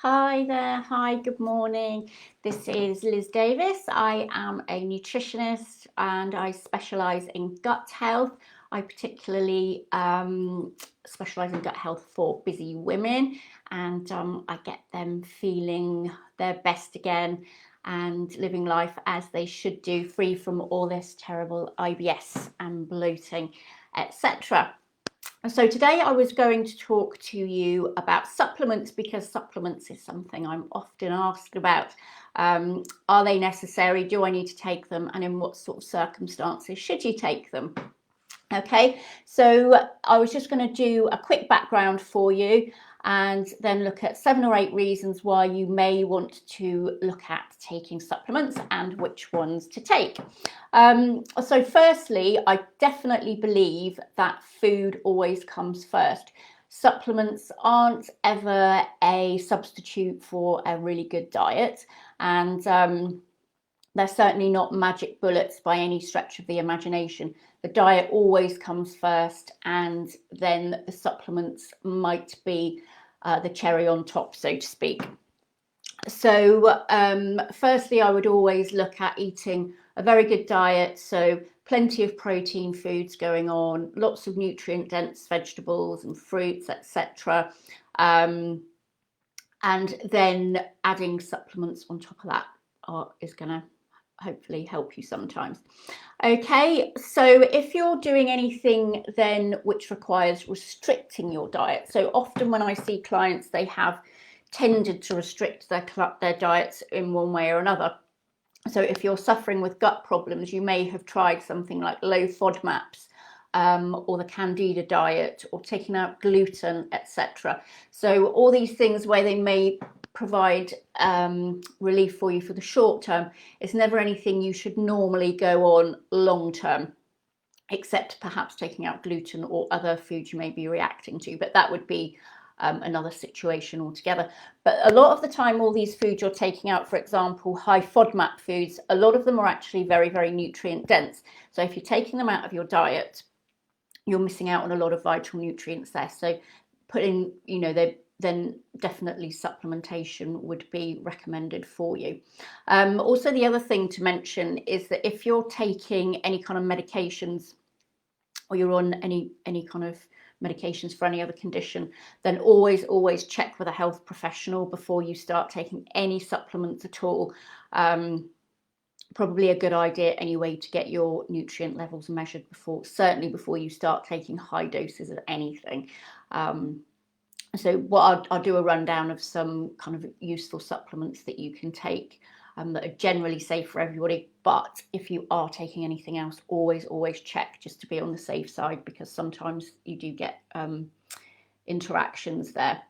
Hi there. Hi, good morning. This is Liz Davis. I am a nutritionist and I specialize in gut health. I particularly specialize in gut health for busy women, and I get them feeling their best again and living life as they should do, free from all this terrible IBS and bloating, etc. So today I was going to talk to you about supplements, because supplements is something I'm often asked about. Are they necessary? Do I need to take them? And in what sort of circumstances should you take them? Okay, so I was just going to do a quick background for you and then look at 7 or 8 reasons why you may want to look at taking supplements and which ones to take. So firstly, I definitely believe that food always comes first. Supplements aren't ever a substitute for a really good diet, and they're certainly not magic bullets by any stretch of the imagination. The diet always comes first, and then the supplements might be the cherry on top, so to speak. So firstly, I would always look at eating a very good diet, so plenty of protein foods going on, lots of nutrient dense vegetables and fruits, etc. And then adding supplements on top of that is going to hopefully help you sometimes. Okay, so if you're doing anything then which requires restricting your diet, so often when I see clients, they have tended to restrict their diets in one way or another. So if you're suffering with gut problems, you may have tried something like low FODMAPs, or the Candida diet, or taking out gluten, etc. So all these things where they may provide relief for you for the short term, it's never anything you should normally go on long term, except perhaps taking out gluten or other foods you may be reacting to, but that would be another situation altogether. But a lot of the time, all these foods you're taking out, for example, high FODMAP foods, a lot of them are actually very, very nutrient dense. So if you're taking them out of your diet, you're missing out on a lot of vital nutrients there. So putting, then definitely supplementation would be recommended for you. Also, the other thing to mention is that if you're taking any kind of medications, or you're on any kind of medications for any other condition, then always check with a health professional before you start taking any supplements at all. Probably a good idea anyway to get your nutrient levels measured certainly before you start taking high doses of anything. So what I'll do a rundown of some kind of useful supplements that you can take that are generally safe for everybody. But if you are taking anything else, always check, just to be on the safe side, because sometimes you do get interactions there.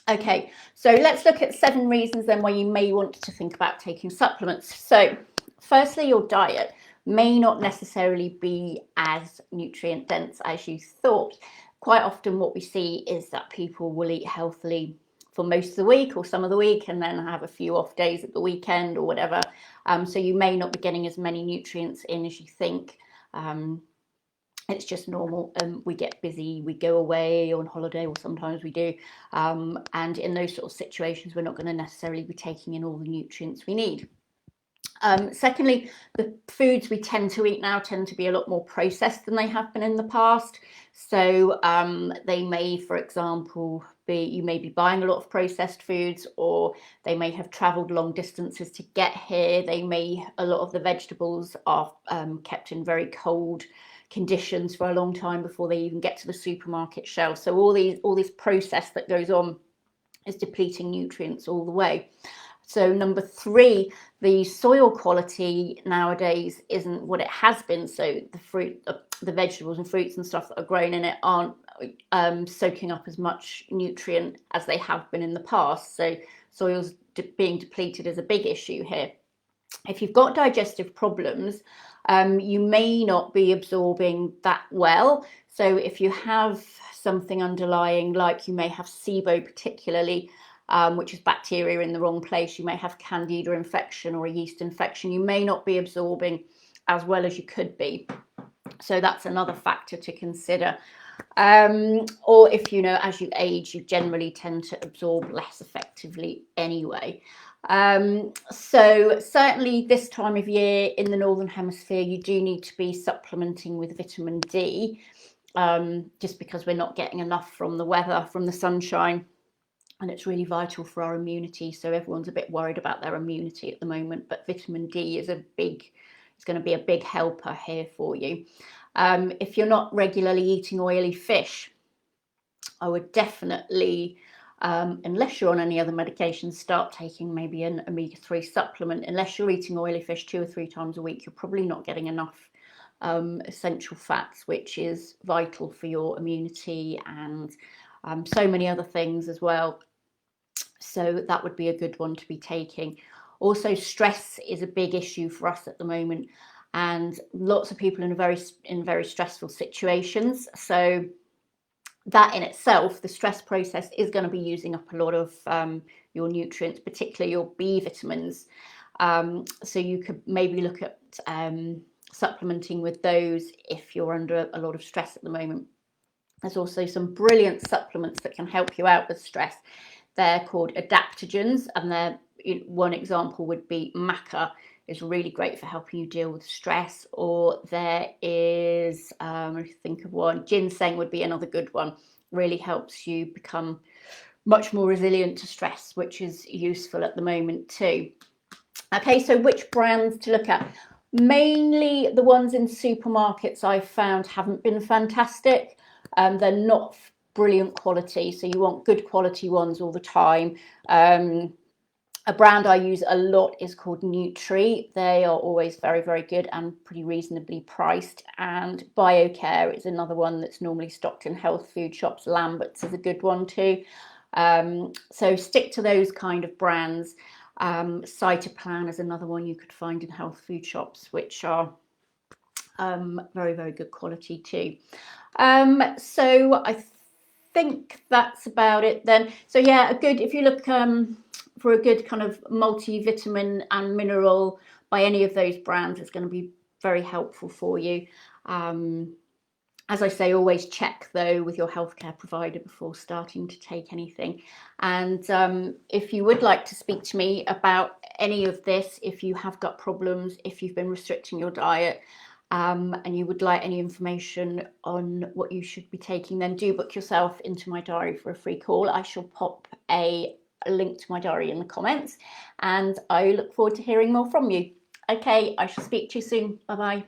Okay, so let's look at 7 reasons then why you may want to think about taking supplements. So firstly, your diet may not necessarily be as nutrient dense as you thought. Quite often what we see is that people will eat healthily for most of the week or some of the week, and then have a few off days at the weekend or whatever. So you may not be getting as many nutrients in as you think. It's just normal. We get busy, we go away on holiday, or sometimes we do. And in those sort of situations, we're not going to necessarily be taking in all the nutrients we need. Secondly, the foods we tend to eat now tend to be a lot more processed than they have been in the past. So they may, for example, you may be buying a lot of processed foods, or they may have traveled long distances to get here. A lot of the vegetables are kept in very cold conditions for a long time before they even get to the supermarket shelf. So all this process that goes on is depleting nutrients all the way. So number 3, the soil quality nowadays isn't what it has been. So the vegetables and fruits and stuff that are grown in it aren't soaking up as much nutrient as they have been in the past. So soil's being depleted is a big issue here. If you've got digestive problems, you may not be absorbing that well. So if you have something underlying, like you may have SIBO particularly, which is bacteria in the wrong place, you may have Candida infection or a yeast infection, you may not be absorbing as well as you could be. So that's another factor to consider. Or if, you know, as you age, you generally tend to absorb less effectively anyway. So certainly this time of year in the Northern Hemisphere, you do need to be supplementing with vitamin D, just because we're not getting enough from the weather, from the sunshine, and it's really vital for our immunity. So everyone's a bit worried about their immunity at the moment, but vitamin D is it's going to be a big helper here for you. If you're not regularly eating oily fish, I would definitely, unless you're on any other medications, start taking maybe an omega-3 supplement. Unless you're eating oily fish 2 or 3 times a week, you're probably not getting enough essential fats, which is vital for your immunity and so many other things as well. So that would be a good one to be taking. Also, stress is a big issue for us at the moment, and lots of people in very stressful situations. So that in itself, the stress process is going to be using up a lot of your nutrients, particularly your B vitamins. So you could maybe look at supplementing with those if you're under a lot of stress at the moment. There's also some brilliant supplements that can help you out with stress. They're called adaptogens, and one example would be maca, is really great for helping you deal with stress. Or there is, I think of one, ginseng would be another good one. Really helps you become much more resilient to stress, which is useful at the moment too. Okay, so which brands to look at? Mainly the ones in supermarkets I've found haven't been fantastic. They're not brilliant quality, so you want good quality ones all the time. A brand I use a lot is called Nutri. They are always very, very good and pretty reasonably priced. And BioCare is another one that's normally stocked in health food shops. Lambert's is a good one too. So stick to those kind of brands. Cytoplan is another one you could find in health food shops, which are very, very good quality too. So I think that's about it then. So yeah, if you look for a good kind of multivitamin and mineral by any of those brands, it's going to be very helpful for you. As I say, always check though with your healthcare provider before starting to take anything. And if you would like to speak to me about any of this, if you have gut problems, if you've been restricting your diet, and you would like any information on what you should be taking, then do book yourself into my diary for a free call. I shall pop a link to my diary in the comments, and I look forward to hearing more from you. Okay, I shall speak to you soon. Bye bye.